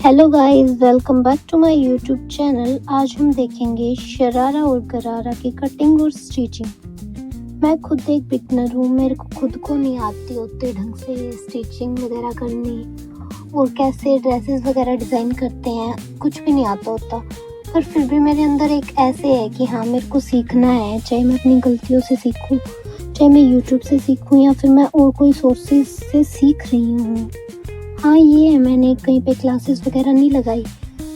Hello guys, welcome back to my YouTube channel. आज हम देखेंगे शरारा और गरारा की कटिंग और स्टिचिंग। मैं खुद एक बिगनर हूँ, मेरे को खुद को नहीं आती होते ढंग से स्टिचिंग वगैरह करनी और कैसे ड्रेसेस वगैरह डिज़ाइन करते हैं, कुछ भी नहीं आता होता। पर फिर भी मेरे अंदर एक ऐसे है कि हाँ, मेरे को सीखना है, चाहे मैं अपनी गलतियों से सीखूँ, चाहे मैं यूट्यूब से सीखूँ या फिर मैं और कोई सोर्सेज से सीख रही हूँ। हाँ, ये है, मैंने कहीं पे क्लासेस वगैरह नहीं लगाई,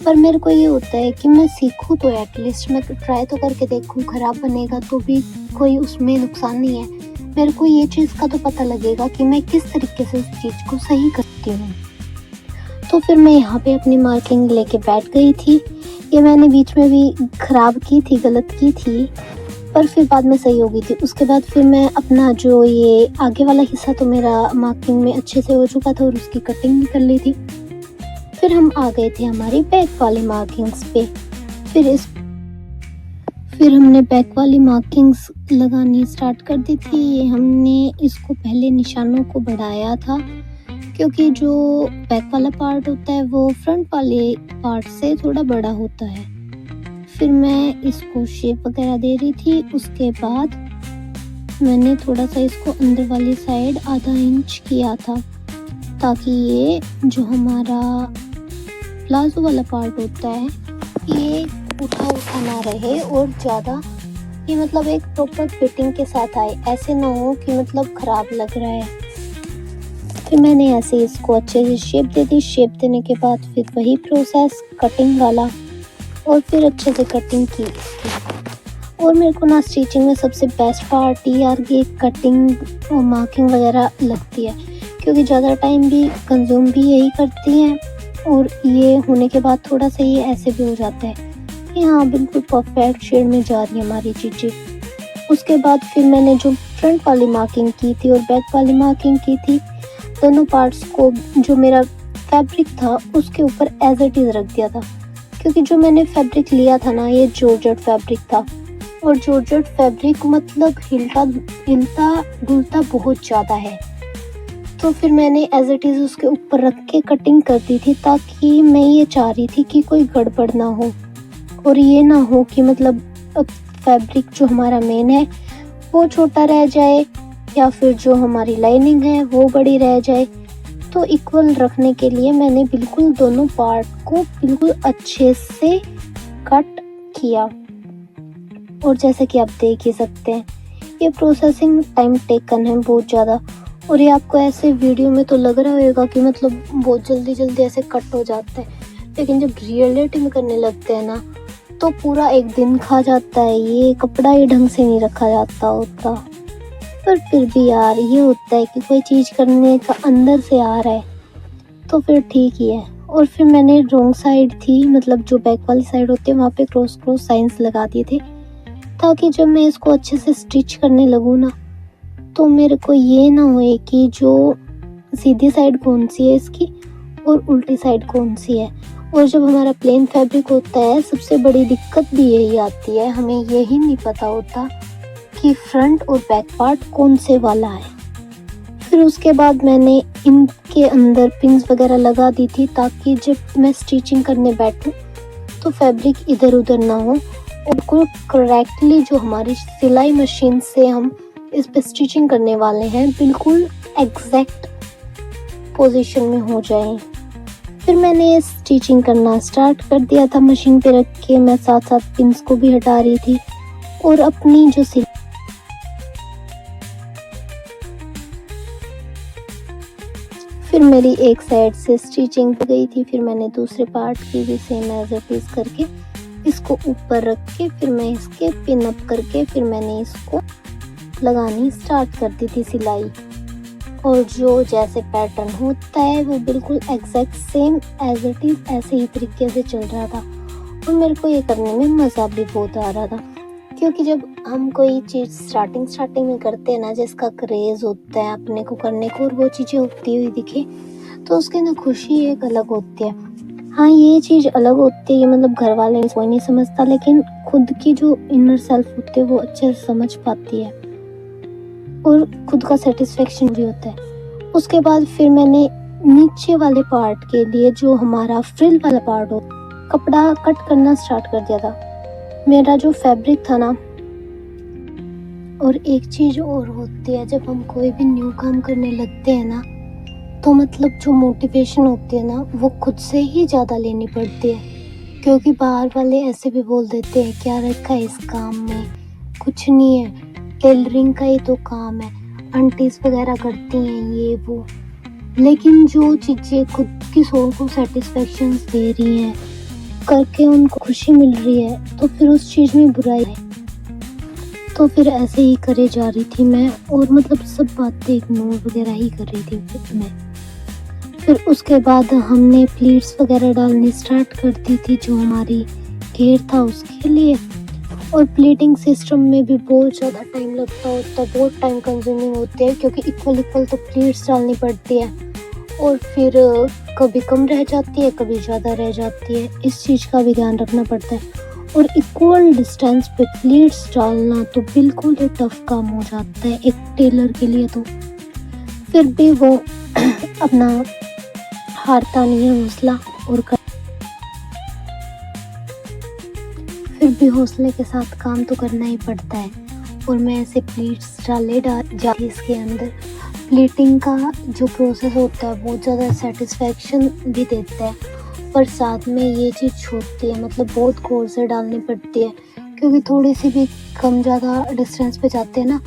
पर मेरे को ये होता है कि मैं सीखूँ तो एटलीस्ट मैं ट्राई तो करके देखूँ। ख़राब बनेगा तो भी कोई उसमें नुकसान नहीं है। मेरे को ये चीज़ का तो पता लगेगा कि मैं किस तरीके से उस चीज़ को सही करती हूँ। तो फिर मैं यहाँ पे अपनी मार्किंग लेके बैठ गई थी। ये मैंने बीच में भी ख़राब की थी, गलत की थी, पर फिर बाद में सही हो गई थी। उसके बाद फिर मैं अपना जो ये आगे वाला हिस्सा तो मेरा मार्किंग में अच्छे से हो चुका था और उसकी कटिंग भी कर ली थी। फिर हम आ गए थे हमारी बैक वाली मार्किंग्स पे। फिर हमने बैक वाली मार्किंग्स लगानी स्टार्ट कर दी थी। ये हमने इसको पहले निशानों को बढ़ाया था, क्योंकि जो बैक वाला पार्ट होता है वो फ्रंट वाले पार्ट से थोड़ा बड़ा होता है। फिर मैं इसको शेप वगैरह दे रही थी। उसके बाद मैंने थोड़ा सा इसको अंदर वाली साइड आधा इंच किया था, ताकि ये जो हमारा प्लाजो वाला पार्ट होता है ये उठा ना रहे और ज़्यादा ये मतलब एक प्रॉपर फिटिंग के साथ आए, ऐसे ना हो कि मतलब ख़राब लग रहा है। फिर मैंने ऐसे इसको अच्छे से शेप दे दी। शेप देने के बाद फिर वही प्रोसेस कटिंग वाला, और फिर अच्छे से कटिंग की इसकी। और मेरे को ना स्टिचिंग में सबसे बेस्ट पार्ट यार ये कटिंग और मार्किंग वगैरह लगती है, क्योंकि ज़्यादा टाइम भी कंज्यूम भी यही करती हैं और ये होने के बाद थोड़ा सा ये ऐसे भी हो जाता है कि हाँ, बिल्कुल परफेक्ट शेड में जा रही है हमारी चीज़ें। उसके बाद फिर मैंने जो फ्रंट वाली मार्किंग की थी और बैक वाली मार्किंग की थी, दोनों पार्ट्स को जो मेरा फैब्रिक था उसके ऊपर एज इट इज़ रख दिया था, क्योंकि जो मैंने फैब्रिक लिया था ना ये जॉर्जेट फैब्रिक था, और जॉर्जेट फैब्रिक मतलब हिलता डुलता बहुत ज़्यादा है। तो फिर मैंने एज इट इज़ उसके ऊपर रख के कटिंग कर दी थी, ताकि मैं ये चाह रही थी कि कोई गड़बड़ ना हो और ये ना हो कि मतलब फैब्रिक जो हमारा मेन है वो छोटा रह जाए या फिर जो हमारी लाइनिंग है वो बड़ी रह जाए। तो इक्वल रखने के लिए मैंने बिल्कुल दोनों पार्ट को बिल्कुल अच्छे से कट किया, और जैसे कि आप देख ही सकते हैं ये प्रोसेसिंग टाइम टेकन है बहुत ज़्यादा। और ये आपको ऐसे वीडियो में तो लग रहा होगा कि मतलब बहुत जल्दी जल्दी ऐसे कट हो जाता है, लेकिन जब रियलिटी में करने लगते हैं ना तो पूरा एक दिन खा जाता है। ये कपड़ा ही ढंग से नहीं रखा जाता होता, पर फिर भी यार ये होता है कि कोई चीज़ करने का अंदर से आ रहा है तो फिर ठीक ही है। और फिर मैंने रॉन्ग साइड थी, मतलब जो बैक वाली साइड होती है वहाँ पे क्रॉस साइंस लगा दिए थे, ताकि जब मैं इसको अच्छे से स्टिच करने लगूँ ना तो मेरे को ये ना होए कि जो सीधी साइड कौन सी है इसकी और उल्टी साइड कौन सी है। और जब हमारा प्लेन फैब्रिक होता है सबसे बड़ी दिक्कत भी यही आती है, हमें यही नहीं पता होता कि फ्रंट और बैक पार्ट कौन से वाला है। फिर उसके बाद मैंने इनके अंदर पिन्स वगैरह लगा दी थी, ताकि जब मैं स्टिचिंग करने बैठूं तो फैब्रिक इधर उधर ना हो और बिल्कुल करेक्टली जो हमारी सिलाई मशीन से हम इस पे स्टिचिंग करने वाले हैं बिल्कुल एग्जैक्ट पोजीशन में हो जाए। फिर मैंने स्टिचिंग करना स्टार्ट कर दिया था मशीन पे रख के। मैं साथ साथ पिन्स को भी हटा रही थी और अपनी जो फिर मेरी एक साइड से स्टिचिंग हो गई थी। फिर मैंने दूसरे पार्ट की भी सेम एज इट इज करके इसको ऊपर रख के फिर मैं इसके पिन अप करके फिर मैंने इसको लगानी स्टार्ट कर दी थी सिलाई। और जो जैसे पैटर्न होता है वो बिल्कुल exact same as it is ऐसे ही तरीके से चल रहा था, और मेरे को ये करने में मज़ा भी बहुत आ रहा था, क्योंकि जब हम कोई चीज़ स्टार्टिंग में करते हैं ना जिसका क्रेज़ होता है अपने को करने को और वो चीज़ें होती हुई दिखे तो उसकी ना खुशी एक अलग होती है। हाँ, ये चीज़ अलग होती है, मतलब घर वाले कोई नहीं समझता, लेकिन खुद की जो इनर सेल्फ होती है वो अच्छे से समझ पाती है और खुद का सेटिस्फेक्शन भी होता है। उसके बाद फिर मैंने नीचे वाले पार्ट के लिए जो हमारा फ्रिल वाला पार्ट हो, कपड़ा कट करना स्टार्ट कर दिया था। मेरा जो फैब्रिक था ना, और एक चीज़ और होती है, जब हम कोई भी न्यू काम करने लगते हैं ना, तो मतलब जो मोटिवेशन होती है ना, वो खुद से ही ज़्यादा लेनी पड़ती है। क्योंकि बाहर वाले ऐसे भी बोल देते हैं, क्या रखा है इस काम में, कुछ नहीं है, टेलरिंग का ही तो काम है, आंटीज वगैरह करती हैं ये वो। लेकिन जो चीज़ें खुद की सोल को सेटिस्फेक्शन दे रही हैं, करके उनको खुशी मिल रही है, तो फिर उस चीज़ में बुराई है। तो फिर ऐसे ही करे जा रही थी मैं, और मतलब सब बातें इग्नोर वगैरह ही कर रही थी मैं। फिर उसके बाद हमने प्लीट्स वगैरह डालनी स्टार्ट कर दी थी, जो हमारी घेर था उसके लिए। और प्लीटिंग सिस्टम में भी बहुत ज़्यादा टाइम लगता होता है, बहुत टाइम कंज्यूमिंग होती है, क्योंकि इक्वल तो प्लीट्स डालनी पड़ती है, और फिर कभी कम रह जाती है, कभी ज़्यादा रह जाती है, इस चीज़ का भी ध्यान रखना पड़ता है। और इक्वल डिस्टेंस पे प्लीट्स डालना तो बिल्कुल ही टफ काम हो जाता है एक टेलर के लिए। तो फिर भी वो अपना हारता नहीं है हौसला, और फिर भी हौसले के साथ काम तो करना ही पड़ता है। और मैं ऐसे प्लीट्स जाती इसके अंदर। प्लीटिंग का जो प्रोसेस होता है बहुत ज़्यादा सेटिस्फेक्शन भी देता है, पर साथ में ये चीज़ होती है, मतलब बहुत गौर से डालनी पड़ती है, क्योंकि थोड़ी सी भी कम ज़्यादा डिस्टेंस पे जाते हैं ना,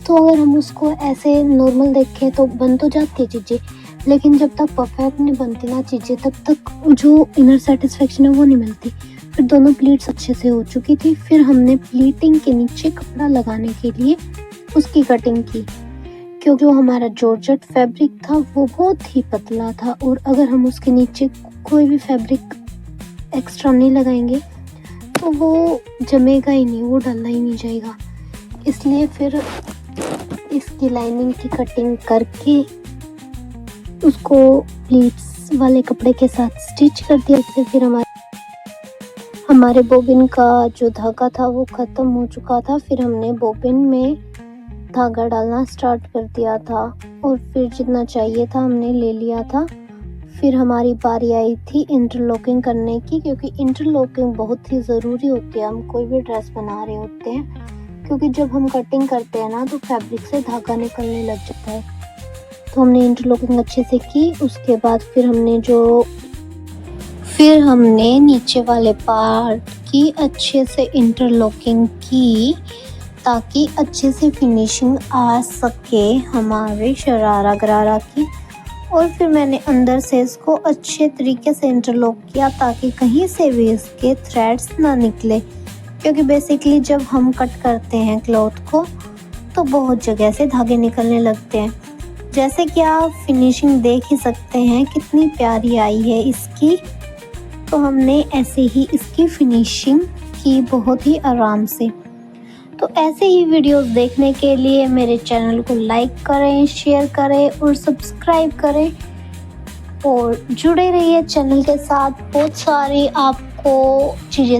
तो अगर हम उसको ऐसे नॉर्मल देखें तो बन तो जाती है चीज़ें, लेकिन जब तक परफेक्ट नहीं बनती ना चीज़ें, तब तक जो इनर सेटिस्फेक्शन है वो नहीं मिलती। फिर दोनों प्लीट्स अच्छे से हो चुकी थी। फिर हमने प्लीटिंग के नीचे कपड़ा लगाने के लिए उसकी कटिंग की, क्योंकि जो हमारा जॉर्जेट फैब्रिक था वो बहुत ही पतला था, और अगर हम उसके नीचे कोई भी फैब्रिक एक्स्ट्रा नहीं लगाएंगे तो वो जमेगा ही नहीं, वो डालना ही नहीं जाएगा। इसलिए फिर इसकी लाइनिंग की कटिंग करके उसको प्लीट्स वाले कपड़े के साथ स्टिच कर दिया। फिर हमारे बॉबिन का जो धागा था वो ख़त्म हो चुका था। फिर हमने बॉबिन में धागा डालना स्टार्ट कर दिया था, और फिर जितना चाहिए था हमने ले लिया था। फिर हमारी बारी आई थी इंटरलॉकिंग करने की, क्योंकि इंटरलॉकिंग बहुत ही ज़रूरी होती है हम कोई भी ड्रेस बना रहे होते हैं, क्योंकि जब हम कटिंग करते हैं ना तो फैब्रिक से धागा निकलने लग जाता है। तो हमने इंटरलॉकिंग अच्छे से की। उसके बाद फिर हमने नीचे वाले पार्ट की अच्छे से इंटरलॉकिंग की, ताकि अच्छे से फिनिशिंग आ सके हमारे शरारा गरारा की। और फिर मैंने अंदर से इसको अच्छे तरीके से इंटरलॉक किया, ताकि कहीं से भी इसके थ्रेड्स ना निकले, क्योंकि बेसिकली जब हम कट करते हैं क्लॉथ को तो बहुत जगह से धागे निकलने लगते हैं। जैसे कि आप फिनिशिंग देख ही सकते हैं कितनी प्यारी आई है इसकी। तो हमने ऐसे ही इसकी फिनिशिंग की बहुत ही आराम से। तो ऐसे ही वीडियोस देखने के लिए मेरे चैनल को लाइक करें, शेयर करें और सब्सक्राइब करें, और जुड़े रहिए चैनल के साथ। बहुत सारी आपको चीज़ें